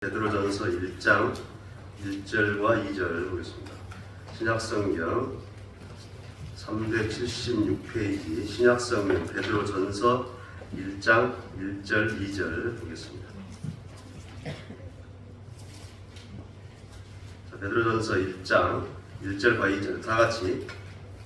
베드로전서 1장 1절과 2절 보겠습니다. 신약성경 376페이지 신약성경 베드로전서 1장 1절 2절 보겠습니다. 자, 베드로전서 1장 1절과 2절 다 같이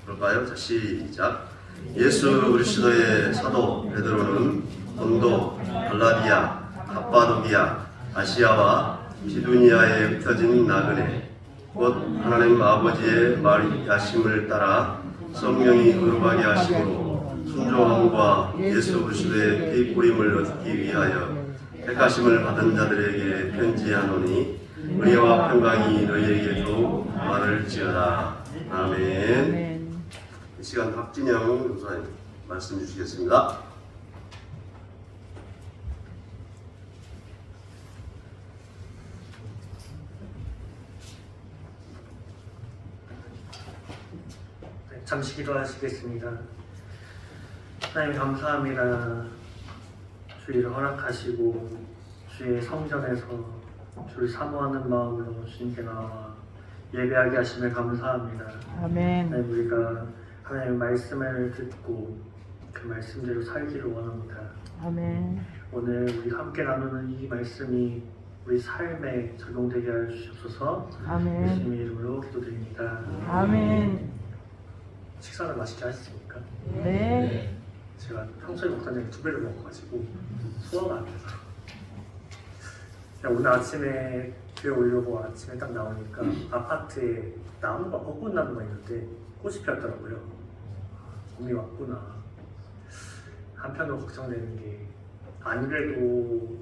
볼까요? 자, 시작. 예수 그리스도의 사도 베드로는 본도, 갈라디아, 갑바도기아, 아시아와 비두니아에 흩어진 나그네 곧 하나님 아버지의 말하심을 따라 성령이 거룩하게 하심으로 순종함과 예수 그리스도의 피 뿌림을 얻기 위하여 택하심을 받은 자들에게 편지하노니 은혜와 평강이 너희에게도 말을지어다. 아멘. 이 시간 박진영 목사님 말씀 주시겠습니다. 잠시 기도하시겠습니다. 하나님 감사합니다. 주의를 허락하시고 주의 성전에서 주를 사모하는 마음으로 주님께 나와 예배하게 하심을 감사합니다. 아멘. 하나님 우리가 하나님의 말씀을 듣고 그 말씀대로 살기를 원합니다. 아멘. 오늘 우리 함께 나누는 이 말씀이 우리 삶에 적용되게 해 주시옵소서. 아멘. 예수님의 이름으로 기도드립니다. 아멘. 식사를 맛있게 하셨습니까? 네. 제가 평소에 먹던 양이 2배를 먹어가지고 소화가 안 돼서 그냥 오늘 아침에 교회 오려고 아침에 딱 나오니까 아파트에 나무가 벚꽃 나무가 있는데 꽃이 피었더라고요. 봄이 왔구나. 한편으로 걱정되는 게 안 그래도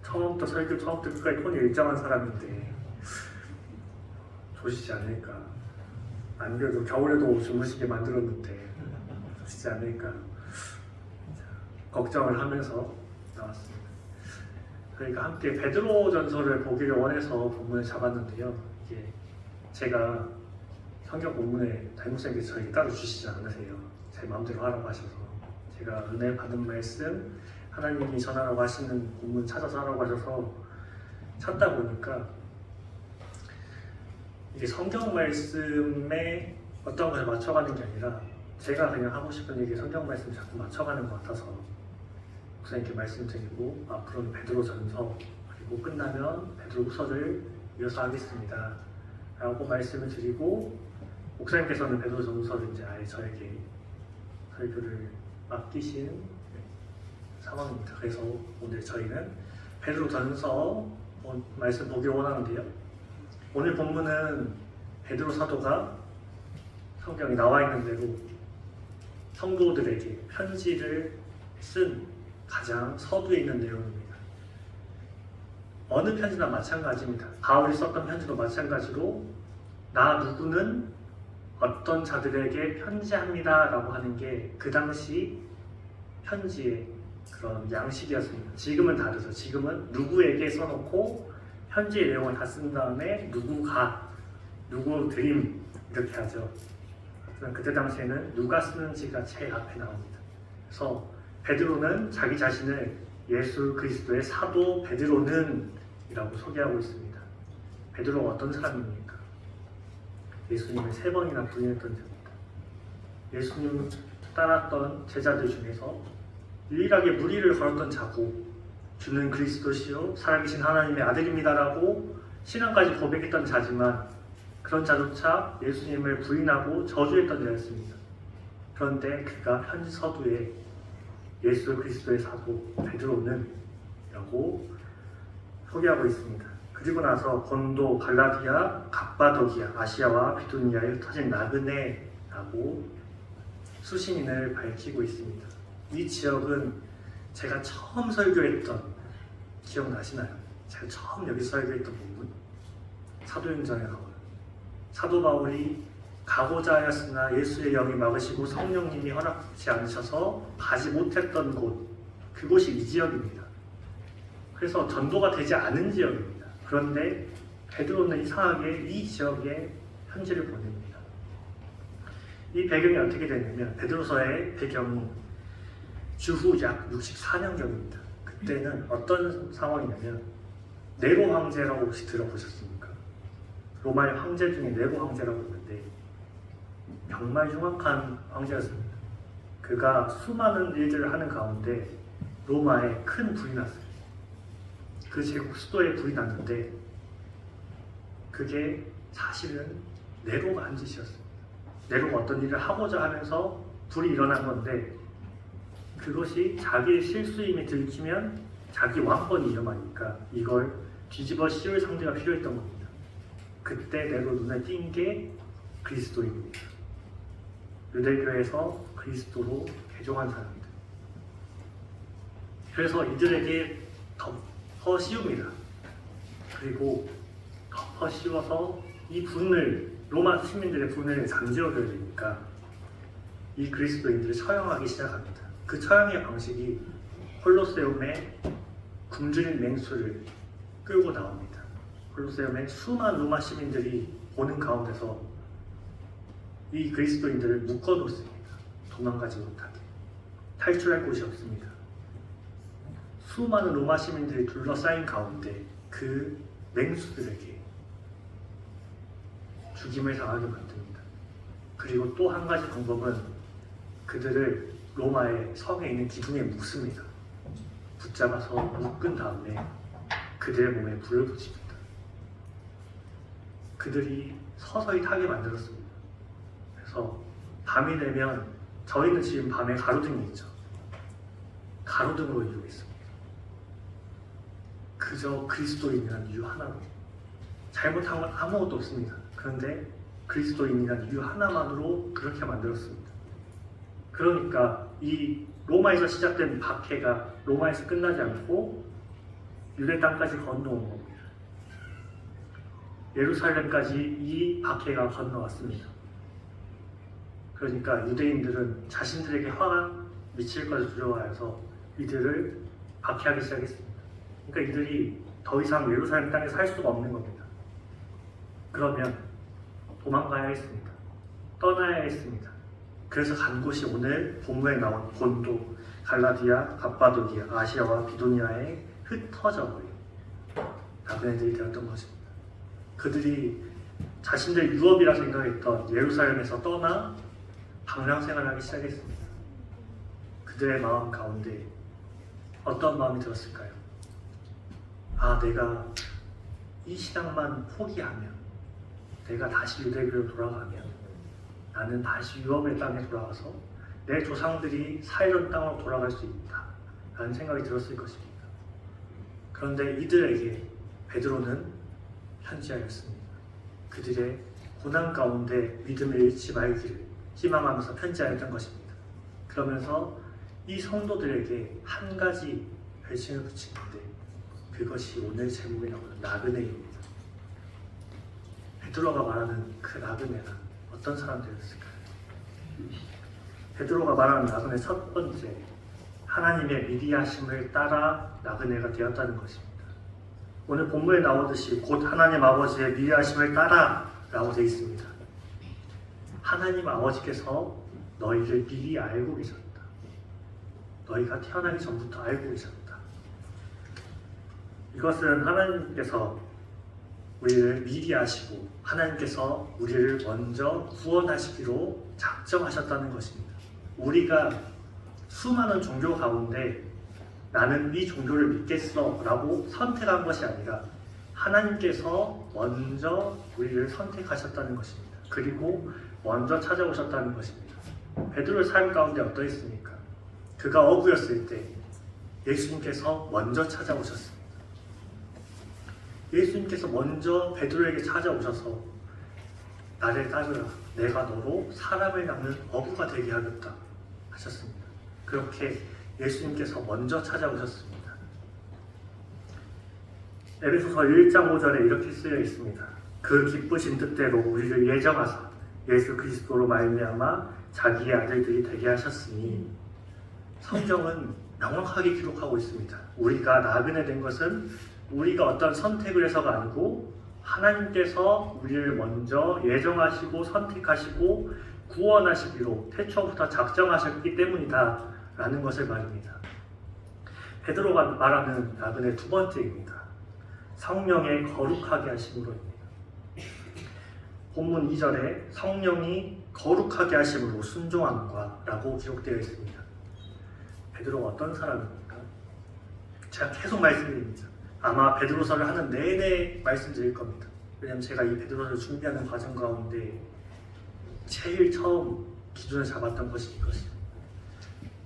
처음부터 설교 처음부터 끝까지 톤이 일정한 사람인데 조시지 않을까. 안 그래도 겨울에도 주무시게 만들었는데 조시지 않을까 걱정을 하면서 나왔습니다. 그러니까 함께 베드로전서를 보기를 원해서 본문을 잡았는데요. 이게 제가 성경 본문에 담임선생님께서 저에게 따로 주시지 않으세요. 제 마음대로 하라고 하셔서 제가 은혜 받은 말씀 하나님이 전하라고 하시는 본문 찾아서 하라고 하셔서 찾다 보니까 이게 성경 말씀에 어떤 것을 맞춰가는 게 아니라 제가 그냥 하고 싶은 얘기 성경 말씀 자꾸 맞춰가는 것 같아서 목사님께 말씀드리고 앞으로는 베드로전서 그리고 끝나면 베드로후서를 이어서 하겠습니다 라고 말씀을 드리고 목사님께서는 베드로전서를 이제 아예 저에게 설교를 맡기신 상황입니다. 그래서 오늘 저희는 베드로전서 말씀 보기를 원하는데요. 오늘 본문은 베드로 사도가 성경에 나와 있는 대로 성도들에게 편지를 쓴 가장 서두에 있는 내용입니다. 어느 편지나 마찬가지입니다. 바울이 썼던 편지도 마찬가지로 나 누구는 어떤 자들에게 편지합니다 라고 하는 게 그 당시 편지의 그런 양식이었습니다. 지금은 다르죠. 지금은 누구에게 써놓고 편지의 내용을 다 쓴 다음에 누구가, 누구 드림 이렇게 하죠. 그때 당시에는 누가 쓰는지가 제일 앞에 나옵니다. 그래서 베드로는 자기 자신을 예수 그리스도의 사도 베드로는 이라고 소개하고 있습니다. 베드로가 어떤 사람입니까? 예수님을 3번이나 부인했던 자입니다. 예수님 따랐던 제자들 중에서 유일하게 무리를 걸었던 자고 주는 그리스도시요 살아계신 하나님의 아들입니다라고 신앙까지 고백했던 자지만 그런 자조차 예수님을 부인하고 저주했던 자였습니다. 그런데 그가 편지 서두에 예수 그리스도의 사도 베드로는 라고 소개하고 있습니다. 그리고 나서 본도, 갈라디아, 갑바도기아, 아시아와 비두니아에 흩어진 나그네라고 수신인을 밝히고 있습니다. 이 지역은 제가 처음 설교했던 기억나시나요? 제가 처음 여기서 설교했던 부분 사도행전에 나오는 사도 바울이 가고자 하였으나 예수의 영이 막으시고 성령님이 허락지 않으셔서 가지 못했던 곳 그곳이 이 지역입니다. 그래서 전도가 되지 않은 지역입니다. 그런데 베드로는 이상하게 이 지역에 편지를 보냅니다. 이 배경이 어떻게 되냐면 베드로서의 배경이 주후 약 64년경입니다. 그때는 어떤 상황이냐면 네로 황제라고 혹시 들어보셨습니까? 로마의 황제 중에 네로 황제라고 있는데 정말 흉악한 황제였습니다. 그가 수많은 일들을 하는 가운데 로마에 큰 불이 났어요. 그 제국 수도에 불이 났는데 그게 사실은 네로가 한 짓이었습니다. 네로가 어떤 일을 하고자 하면서 불이 일어난 건데 그것이 자기의 실수임이 들키면 자기 왕권이 위험하니까 이걸 뒤집어 씌울 상대가 필요했던 겁니다. 그때 네로 눈에 띈 게 그리스도입니다. 유대교에서 그리스도로 개종한 사람들. 그래서 이들에게 덮어 씌웁니다. 그리고 덮어 씌워서 이 분을 로마 시민들의 분을 잠재워줘야 되니까 이 그리스도인들을 처형하기 시작합니다. 그 처형의 방식이 콜로세움에 굶주린 맹수를 끌고 나옵니다. 콜로세움에 수많은 로마 시민들이 보는 가운데서 이 그리스도인들을 묶어놓습니다. 도망가지 못하게. 탈출할 곳이 없습니다. 수많은 로마 시민들이 둘러싸인 가운데 그 맹수들에게 죽임을 당하게 만듭니다. 그리고 또 한 가지 방법은 그들을 로마의 성에 있는 기둥에 묶습니다. 붙잡아서 묶은 다음에 그들의 몸에 불을 붙입니다. 그들이 서서히 타게 만들었습니다. 그래서 밤이 되면 저희는 지금 밤에 가로등이 있죠. 가로등으로 이루고 있습니다. 그저 그리스도인이라는 이유 하나로. 잘못한 건 아무것도 없습니다. 그런데 그리스도인이라는 이유 하나만으로 그렇게 만들었습니다. 그러니까 이 로마에서 시작된 박해가 로마에서 끝나지 않고 유대 땅까지 건너온 겁니다. 예루살렘까지 이 박해가 건너왔습니다. 그러니까 유대인들은 자신들에게 화가 미칠 것을 두려워해서 이들을 박해하기 시작했습니다. 그러니까 이들이 더 이상 예루살렘 땅에 살 수가 없는 겁니다. 그러면 도망가야 했습니다. 떠나야 했습니다. 그래서 간 곳이 오늘 본문에 나온 본도, 갈라디아, 갑바도기아, 아시아와 비도니아에 흩어져 버린 나그네들이 되었던 것입니다. 그들이 자신들 유업이라 생각했던 예루살렘에서 떠나 방랑생활을 하기 시작했습니다. 그들의 마음 가운데 어떤 마음이 들었을까요? 아, 내가 이 신앙만 포기하면, 내가 다시 유대교로 돌아가면 나는 다시 유업의 땅에 돌아가서 내 조상들이 살던 땅으로 돌아갈 수 있다 라는 생각이 들었을 것입니다. 그런데 이들에게 베드로는 편지하였습니다. 그들의 고난 가운데 믿음을 잃지 말기를 희망하면서 편지하였던 것입니다. 그러면서 이 성도들에게 한 가지 별칭을 붙이는데 그것이 오늘 제목에 나오는 나그네입니다. 베드로가 말하는 그 나그네는 어떤 사람들이었을까요? 베드로가 말하는 나그네 첫 번째, 하나님의 미리하심을 따라 나그네가 되었다는 것입니다. 오늘 본문에 나오듯이 곧 하나님 아버지의 미리하심을 따라 라고 되어 있습니다. 하나님 아버지께서 너희를 미리 알고 계셨다. 너희가 태어나기 전부터 알고 계셨다. 이것은 하나님께서 우리를 미리 아시고 하나님께서 우리를 먼저 구원하시기로 작정하셨다는 것입니다. 우리가 수많은 종교 가운데 나는 이 종교를 믿겠어 라고 선택한 것이 아니라 하나님께서 먼저 우리를 선택하셨다는 것입니다. 그리고 먼저 찾아오셨다는 것입니다. 베드로의 삶 가운데 어떠했습니까? 그가 어부였을 때 예수님께서 먼저 찾아오셨습니다. 예수님께서 먼저 베드로에게 찾아오셔서 나를 따르라, 내가 너로 사람을 낚는 어부가 되게 하겠다 하셨습니다. 그렇게 예수님께서 먼저 찾아오셨습니다. 에베소서 1장 5절에 이렇게 쓰여 있습니다. 그 기쁘신 뜻대로 우리를 예정하사 예수 그리스도로 말미암아 자기의 아들들이 되게 하셨으니, 성경은 명확하게 기록하고 있습니다. 우리가 나그네 된 것은 우리가 어떤 선택을 해서가 아니고 하나님께서 우리를 먼저 예정하시고 선택하시고 구원하시기로 태초부터 작정하셨기 때문이다 라는 것을 말입니다. 베드로가 말하는 나그네 두 번째입니다. 성령의 거룩하게 하심으로입니다. 본문 2절에 성령이 거룩하게 하심으로 순종함과 라고 기록되어 있습니다. 베드로가 어떤 사람입니까? 제가 계속 말씀드립니다. 아마 베드로서를 하는 내내 말씀드릴 겁니다. 왜냐하면 제가 이 베드로서를 준비하는 과정 가운데 제일 처음 기준을 잡았던 것이 이것입니다.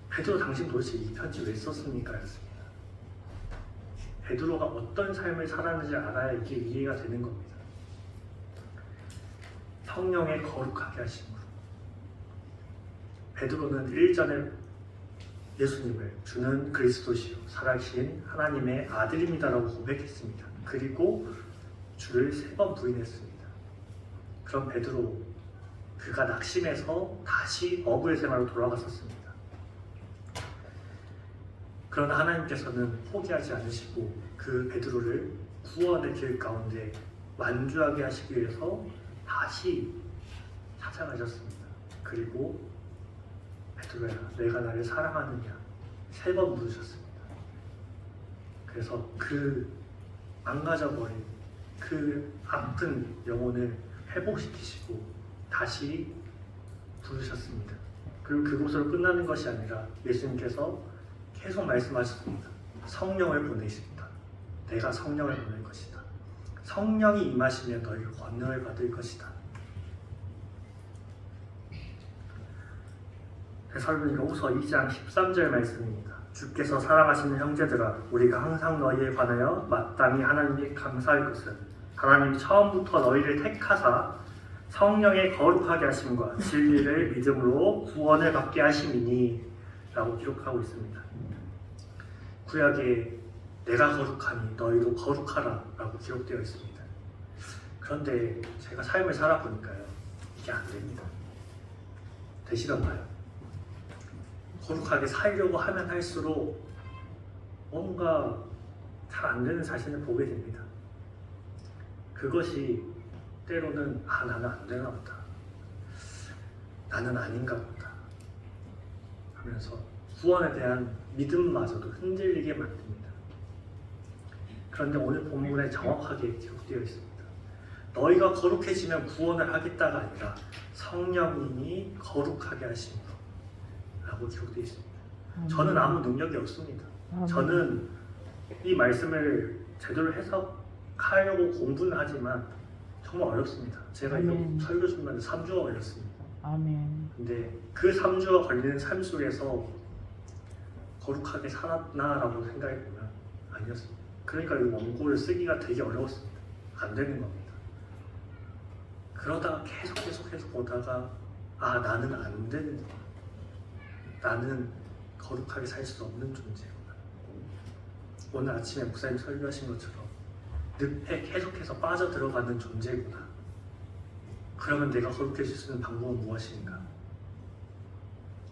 베드로 당신 도대체 이 편지 왜 썼습니까? 였습니다. 베드로가 어떤 삶을 살았는지 알아야 이게 이해가 되는 겁니다. 성령의 거룩하게 하심으로 베드로는 1절에 예수님을 주는 그리스도시요 살아계신 하나님의 아들입니다라고 고백했습니다. 그리고 주를 3번 부인했습니다. 그럼 베드로 그가 낙심해서 다시 어부의 생활로 돌아갔었습니다. 그러나 하나님께서는 포기하지 않으시고 그 베드로를 구원의 길 가운데 완주하게 하시기 위해서 다시 찾아가셨습니다. 그리고 베드로야, 내가 나를 사랑하느냐 3번 물으셨습니다. 그래서 그 망가져버린 그 아픈 영혼을 회복시키시고 다시 부르셨습니다. 그리고 그곳으로 끝나는 것이 아니라 예수님께서 계속 말씀하셨습니다. 성령을 보내십니다. 내가 성령을 보낼 것이다. 성령이 임하시면 너희가 권능을 받을 것이다. 데살로니가후서 2장 13절 말씀입니다. 주께서 사랑하시는 형제들아, 우리가 항상 너희에 관하여 마땅히 하나님께 감사할 것은 하나님이 처음부터 너희를 택하사 성령의 거룩하게 하심과 진리를 믿음으로 구원을 받게 하심이니 라고 기록하고 있습니다. 구약에 내가 거룩하니 너희도 거룩하라 라고 기록되어 있습니다. 그런데 제가 삶을 살아보니까요, 이게 안 됩니다. 되시던가요? 거룩하게 살려고 하면 할수록 뭔가 잘 안 되는 자신을 보게 됩니다. 그것이 때로는 나는 안 되나 보다, 나는 아닌가 보다 하면서 구원에 대한 믿음마저도 흔들리게 만듭니다. 그런데 오늘 본문에 정확하게 기록되어 있습니다. 너희가 거룩해지면 구원을 하겠다가 아니라 성령님이 거룩하게 하심으로 라고 기록되어 있습니다. 저는 아무 능력이 없습니다. 저는 이 말씀을 제대로 해석하려고 공부는 하지만 정말 어렵습니다. 제가 이거 설교 준비하는데 3주가 걸렸습니다. 아멘. 근데 그 3주가 걸리는 삶 속에서 거룩하게 살았나라고 생각해보면 아니었습니다. 그러니까 이 원고를 쓰기가 되게 어려웠습니다. 안 되는 겁니다. 그러다가 계속 보다가 나는 안 되는 거야. 나는 거룩하게 살 수 없는 존재구나. 오늘 아침에 목사님 설교하신 것처럼 늪에 계속해서 빠져들어가는 존재구나. 그러면 내가 거룩해질 수 있는 방법은 무엇인가?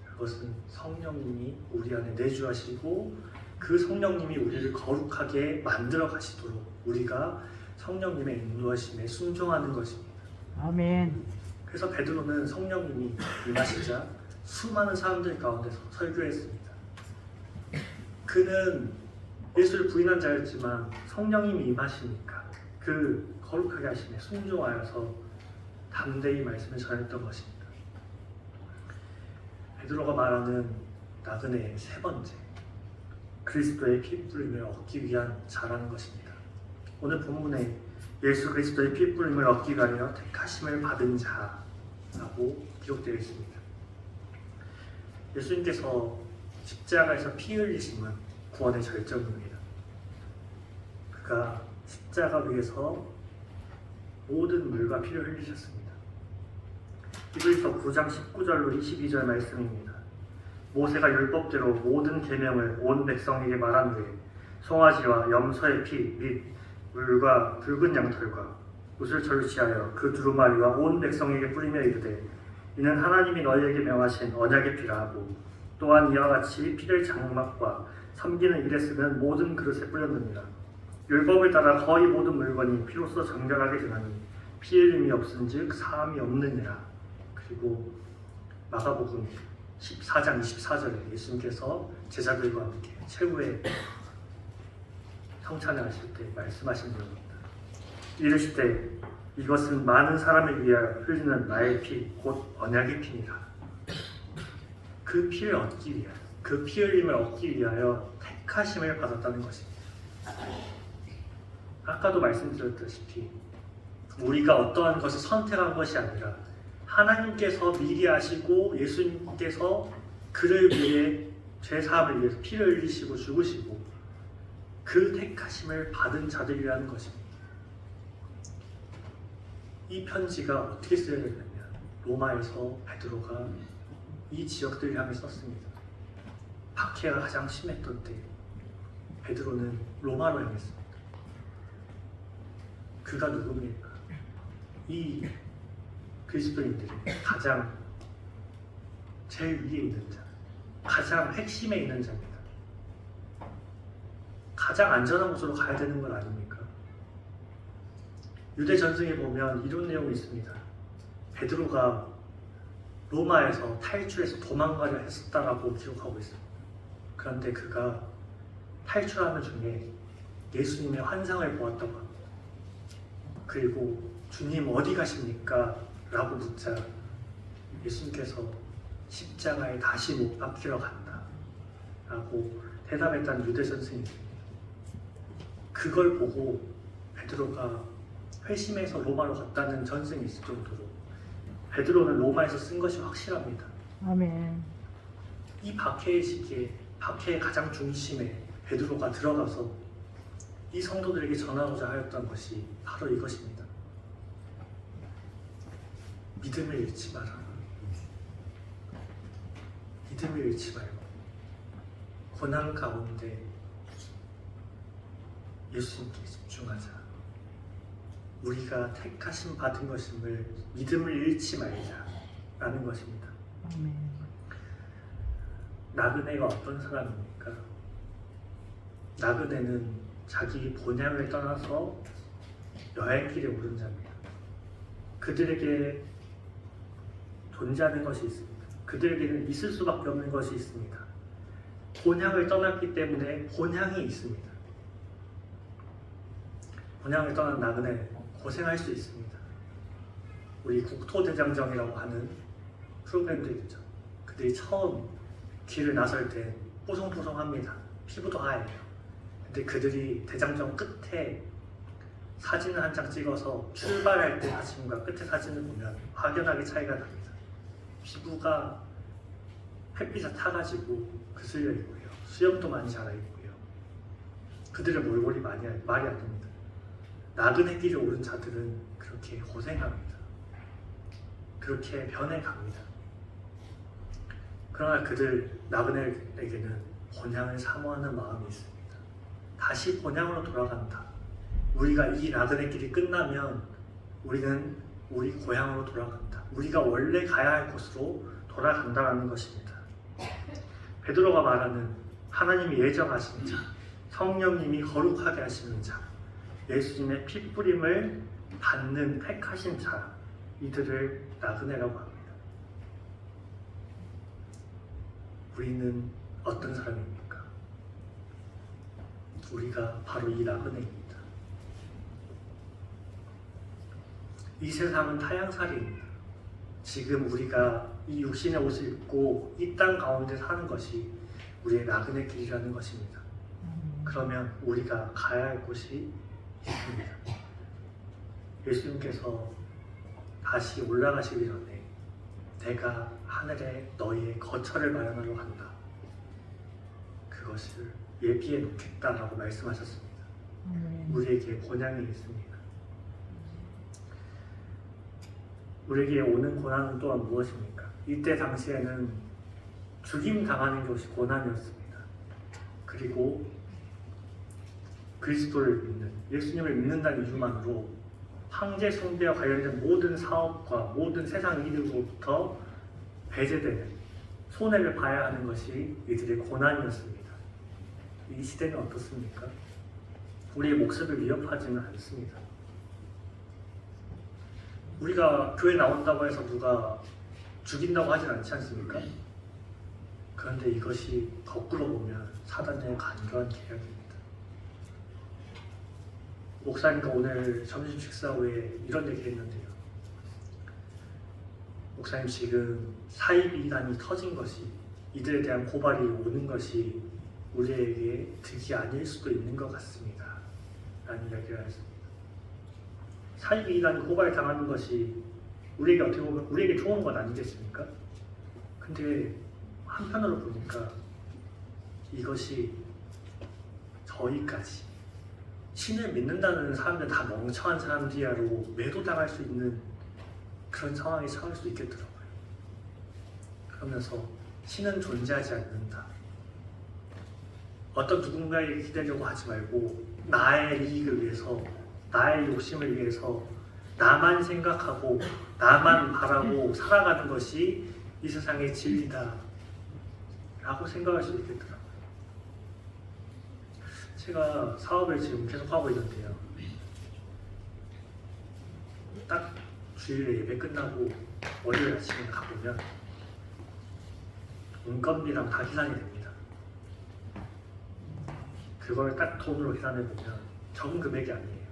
그것은 성령님이 우리 안에 내주하시고 그 성령님이 우리를 거룩하게 만들어 가시도록 우리가 성령님의 인도하심에 순종하는 것입니다. 아멘. 그래서 베드로는 성령님이 임하시자 수많은 사람들 가운데서 설교했습니다. 그는 예수를 부인한 자였지만 성령님이 임하시니까 그 거룩하게 하심에 순종하여서 담대히 말씀을 전했던 것입니다. 베드로가 말하는 나그네의 3번째, 그리스도의 피 뿌림을 얻기 위한 자라는 것입니다. 오늘 본문에 예수 그리스도의 피 뿌림을 얻기 위하여 택하심을 받은 자라고 기록되어 있습니다. 예수님께서 십자가에서 피 흘리심은 구원의 절정입니다. 그가 십자가 위에서 모든 물과 피를 흘리셨습니다. 히브리서 9장 19절로 22절 말씀입니다. 모세가 율법대로 모든 계명을 온 백성에게 말한 후에 송아지와 염소의 피 및 물과 붉은 양털과 옷을 절취하여 그 두루마리와 온 백성에게 뿌리며 이르되 이는 하나님이 너희에게 명하신 언약의 피라 하고 또한 이와 같이 피를 장막과 섬기는 일에 쓰는 모든 그릇에 뿌렸느니라. 율법을 따라 거의 모든 물건이 피로써 정결하게 되나니 피 흘림이 없은즉 사함이 없느니라. 그리고 마가복음 14장 24절에 예수님께서 제자들과 함께 최후의 성찬을 하실 때 말씀하신 내용입니다. 이르시되 이것은 많은 사람을 위하여 흘리는 나의 피 곧 언약의 피니라. 그 피를 얻기 위하여, 그 피 흘림을 얻기 위하여 택하심을 받았다는 것입니다. 아까도 말씀드렸다시피 우리가 어떠한 것을 선택한 것이 아니라 하나님께서 미리 아시고 예수님께서 그를 위해 죄사함을 위해서 피를 흘리시고 죽으시고 그 택하심을 받은 자들이라는 것입니다. 이 편지가 어떻게 쓰여졌느냐, 로마에서 베드로가 이 지역들을 향해 썼습니다. 박해가 가장 심했던 때 베드로는 로마로 향했습니다. 그가 누굽니까? 이 그리스도인들이 가장 제일 위에 있는 자, 가장 핵심에 있는 자입니다. 가장 안전한 곳으로 가야 되는 건 아닙니까? 유대 전승에 보면 이런 내용이 있습니다. 베드로가 로마에서 탈출해서 도망가려 했었다라고 기록하고 있습니다. 그런데 그가 탈출하는 중에 예수님의 환상을 보았다고 합니다. 그리고 주님 어디 가십니까? 라고 묻자 예수님께서 십자가에 다시 못 박히러 간다 라고 대답했다는 유대 전승이 있습니다. 그걸 보고 베드로가 회심해서 로마로 갔다는 전승이 있을 정도로 베드로는 로마에서 쓴 것이 확실합니다. 아멘. 이 박해의 시기에 박해의 가장 중심에 베드로가 들어가서 이 성도들에게 전하고자 하였던 것이 바로 이것입니다. 믿음을 잃지 마라. 믿음을 잃지 말고 고난 가운데 예수님께 집중하자. 우리가 택하심 받은 것임을 믿음을 잃지 말자라는 것입니다. 아멘. 나그네가 어떤 사람입니까? 나그네는 자기 본향을 떠나서 여행길에 오른 자입니다. 그들에게 존재하는 것이 있습니다. 그들에게는 있을 수밖에 없는 것이 있습니다. 본향을 떠났기 때문에 본향이 있습니다. 본향을 떠난 나그네 고생할 수 있습니다. 우리 국토대장정이라고 하는 프로그램들 있죠. 그들이 처음 길을 나설 때 뽀송뽀송합니다. 피부도 하얘요. 근데 그들이 대장정 끝에 사진을 한 장 찍어서 출발할 때 사진과 끝에 사진을 보면 확연하게 차이가 납니다. 피부가 햇빛에 타가지고 그슬려 있고요. 수염도 많이 자라 있고요. 그들의 몰골이 말이 안 됩니다. 나그네 길에 오른 자들은 그렇게 고생합니다. 그렇게 변해갑니다. 그러나 그들 나그네에게는 본향을 사모하는 마음이 있습니다. 다시 본향으로 돌아간다. 우리가 이 나그네 길이 끝나면 우리는 우리 고향으로 돌아간다. 우리가 원래 가야 할 곳으로 돌아간다는 것입니다. 베드로가 말하는 하나님이 예정하신 자, 성령님이 거룩하게 하시는 자, 예수님의 피뿌림을 받는 택하신 자, 이들을 나그네라고 합니다. 우리는 어떤 사람입니까? 우리가 바로 이 나그네입니다. 이 세상은 타향살이입니다. 지금 우리가 이 육신의 옷을 입고 이 땅 가운데 사는 것이 우리의 나그네 길이라는 것입니다. 그러면 우리가 가야 할 곳이 있습니다. 예수님께서 다시 올라가시기 전에 내가 하늘에 너희의 거처를 마련하러 간다. 그것을 예비해 놓겠다라고 말씀하셨습니다. 우리에게 본향이 있습니다. 우리에게 오는 고난은 또한 무엇입니까? 이때 당시에는 죽임 당하는 것이 고난이었습니다. 그리고 그리스도를 믿는, 예수님을 믿는다는 이유만으로 황제 숭배와 관련된 모든 사업과 모든 세상 일으로부터 배제되는 손해를 봐야 하는 것이 이들의 고난이었습니다. 이 시대는 어떻습니까? 우리의 목숨을 위협하지는 않습니다. 우리가 교회 나온다고 해서 누가 죽인다고 하진 않지 않습니까? 그런데 이것이 거꾸로 보면 사단의 간교한 계략입니다. 목사님과 오늘 점심 식사 후에 이런 얘기를 했는데요. 목사님, 지금 사이비 이단이 터진 것이, 이들에 대한 고발이 오는 것이 우리에게 득이 아닐 수도 있는 것 같습니다. 라는 이야기를 했습니다. 사이비 이단이 고발 당하는 것이 우리에게 어떻게 보면 우리에게 좋은 건 아니겠습니까? 근데 한편으로 보니까 이것이 저희까지 신을 믿는다는 사람들 다 멍청한 사람들이야로 매도당할 수 있는 그런 상황에 처할 수 있겠더라고요. 그러면서 신은 존재하지 않는다. 어떤 누군가에게 기대려고 하지 말고 나의 이익을 위해서, 나의 욕심을 위해서 나만 생각하고 나만 바라고 살아가는 것이 이 세상의 진리다 라고 생각할 수 있겠더라고요. 제가 사업을 지금 계속 하고 있는데요. 딱 주일에 예배 끝나고 월요일 아침에 가보면 인건비랑 다 계산이 됩니다. 그걸 딱 돈으로 계산해보면 적은 금액이 아니에요.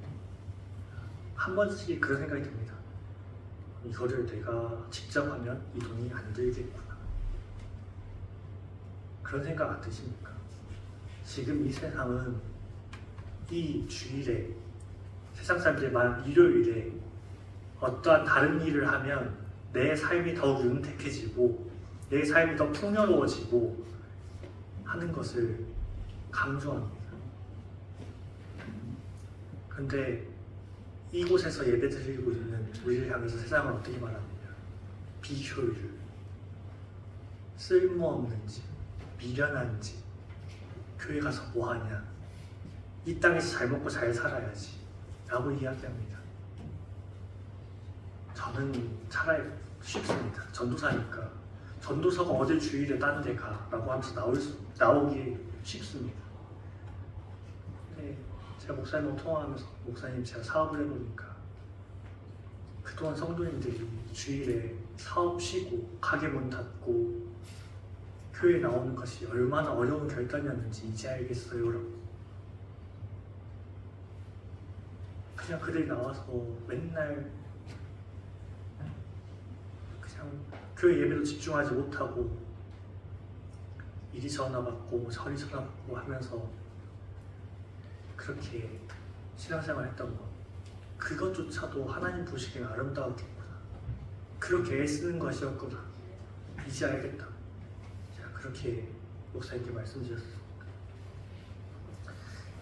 한 번씩 그런 생각이 듭니다. 이거를 내가 직접 하면 이 돈이 안 들겠구나. 그런 생각 안 드십니까? 지금 이 세상은 이 주일에, 세상 사람들이 말하는 일요일에 어떠한 다른 일을 하면 내 삶이 더욱 윤택해지고 내 삶이 더 풍요로워지고 하는 것을 강조합니다. 근데 이곳에서 예배드리고 있는 우리를 향해서 세상은 어떻게 말하느냐? 비효율, 쓸모없는지, 미련한지, 교회 가서 뭐하냐, 이 땅에서 잘 먹고 잘 살아야지 라고 이야기합니다. 저는 차라리 쉽습니다. 전도사니까 전도사가 어딜 주일에 딴 데 가 라고 하면서 나오기 쉽습니다. 근데 제가 목사님하고 통화하면서, 목사님, 제가 사업을 해보니까 그동안 성도님들이 주일에 사업 쉬고 가게 문 닫고 교회에 나오는 것이 얼마나 어려운 결단이었는지 이제 알겠어요 라고. 그냥 그들이 나와서 맨날 그냥 교회 예배도 집중하지 못하고 이리 전화 받고 저리 전화 받고 하면서 그렇게 신앙생활 했던 것, 그것조차도 하나님 보시기엔 아름다웠겠구나, 그렇게 애쓰는 것이었구나, 이제 알겠다. 제가 그렇게 목사님께 말씀드렸습니다.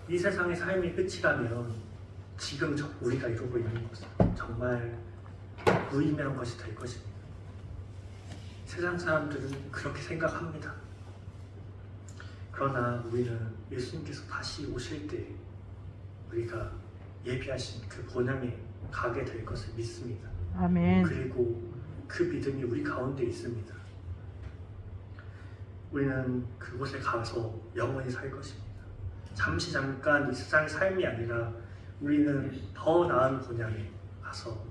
이 세상의 삶이 끝이라면 지금 우리가 이루고 있는 것은 정말 무의미한 것이 될 것입니다. 세상 사람들은 그렇게 생각합니다. 그러나 우리는 예수님께서 다시 오실 때 우리가 예비하신 그 본향에 가게 될 것을 믿습니다. 아멘. 그리고 그 믿음이 우리 가운데 있습니다. 우리는 그곳에 가서 영원히 살 것입니다. 잠깐 이 세상의 삶이 아니라 우리는 더 나은 본향에 가서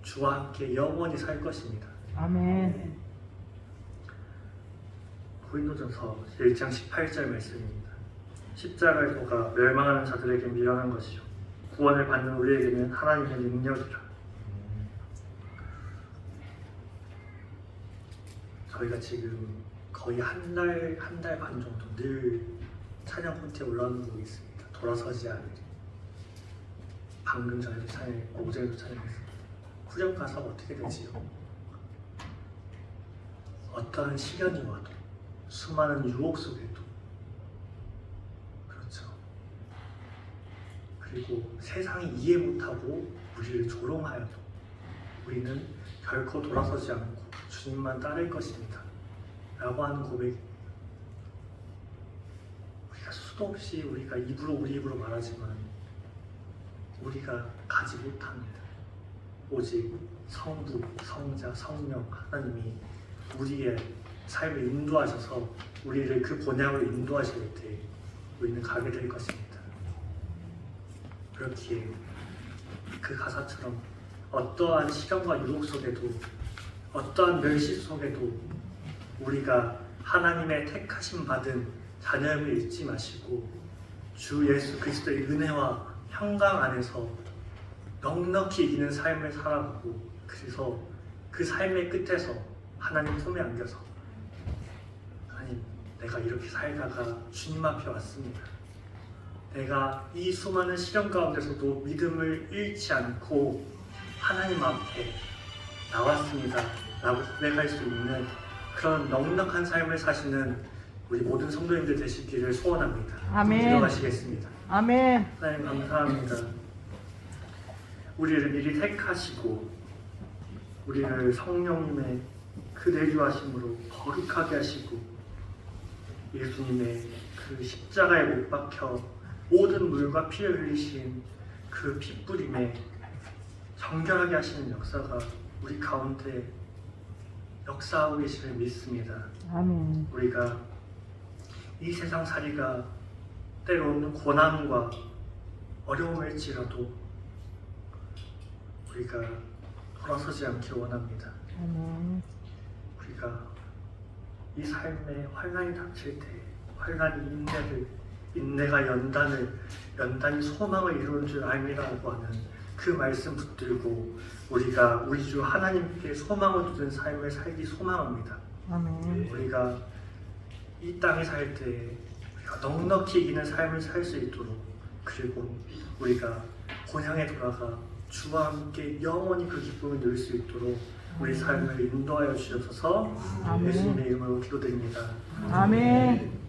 주와 함께 영원히 살 것입니다. 아멘. 고린도전서 1장 18절 말씀입니다. 십자가의 도가 멸망하는 자들에게 미련한 것이요 구원을 받는 우리에게는 하나님의 능력이라. 저희가 지금 거의 한 달 반 정도 늘 찬양 콘티에 올라오는 곡이 있습니다. 돌아서지 않으리. 방금 전에도 찬양했고 어제도 찬양했습니다. 후렴 가사가 어떻게 되지요? 어떠한 시련이 와도, 수많은 유혹 속에도, 그렇죠. 그리고 세상이 이해 못하고 우리를 조롱하여도 우리는 결코 돌아서지 않고 주님만 따를 것입니다 라고 하는 고백입니다. 우리가 수도 없이 우리 입으로 말하지만 우리가 가지 못합니다. 오직 성부, 성자, 성령 하나님이 우리의 삶을 인도하셔서 우리를 그 본향으로 인도하실 때 우리는 가게 될 것입니다. 그렇기에 그 가사처럼 어떠한 시련과 유혹 속에도, 어떠한 멸시 속에도 우리가 하나님의 택하심 받은 자녀임을 잊지 마시고 주 예수 그리스도의 은혜와 평강 안에서 넉넉히 이기는 삶을 살아가고 그래서 그 삶의 끝에서 하나님 품에 안겨서 하나님 내가 이렇게 살다가 주님 앞에 왔습니다. 내가 이 수많은 시련 가운데서도 믿음을 잃지 않고 하나님 앞에 나왔습니다 라고 고백할 수 있는 그런 넉넉한 삶을 사시는 우리 모든 성도님들 되시기를 소원합니다. 아멘. 들어가시겠습니다. 아멘. 하나님 감사합니다. 우리를 미리 택하시고 우리를 성령님의 그 내주하심으로 거룩하게 하시고 예수님의 그 십자가에 못 박혀 모든 물과 피를 흘리신 그 핏부림에 정결하게 하시는 역사가 우리 가운데 역사하고 계심을 믿습니다. 아멘. 우리가 이 세상 살이가 때로는 고난과 어려움일지라도 우리가 돌아서지 않길 원합니다. 아멘. 우리가 이 삶에 환난이 닥칠 때 환난이 인내가 연단이 소망을 이루는 줄 알미라고 하는 그 말씀 붙들고 우리가 우리 주 하나님께 소망을 두는 삶을 살기 소망합니다. 아멘. 우리가 이 땅에 살 때 우리가 넉넉히 이기는 삶을 살 수 있도록 그리고 우리가 본향에 돌아가 주와 함께 영원히 그 기쁨을 누릴 수 있도록 우리 삶을 인도하여 주셔서 아멘. 예수님의 이름으로 기도드립니다. 아멘.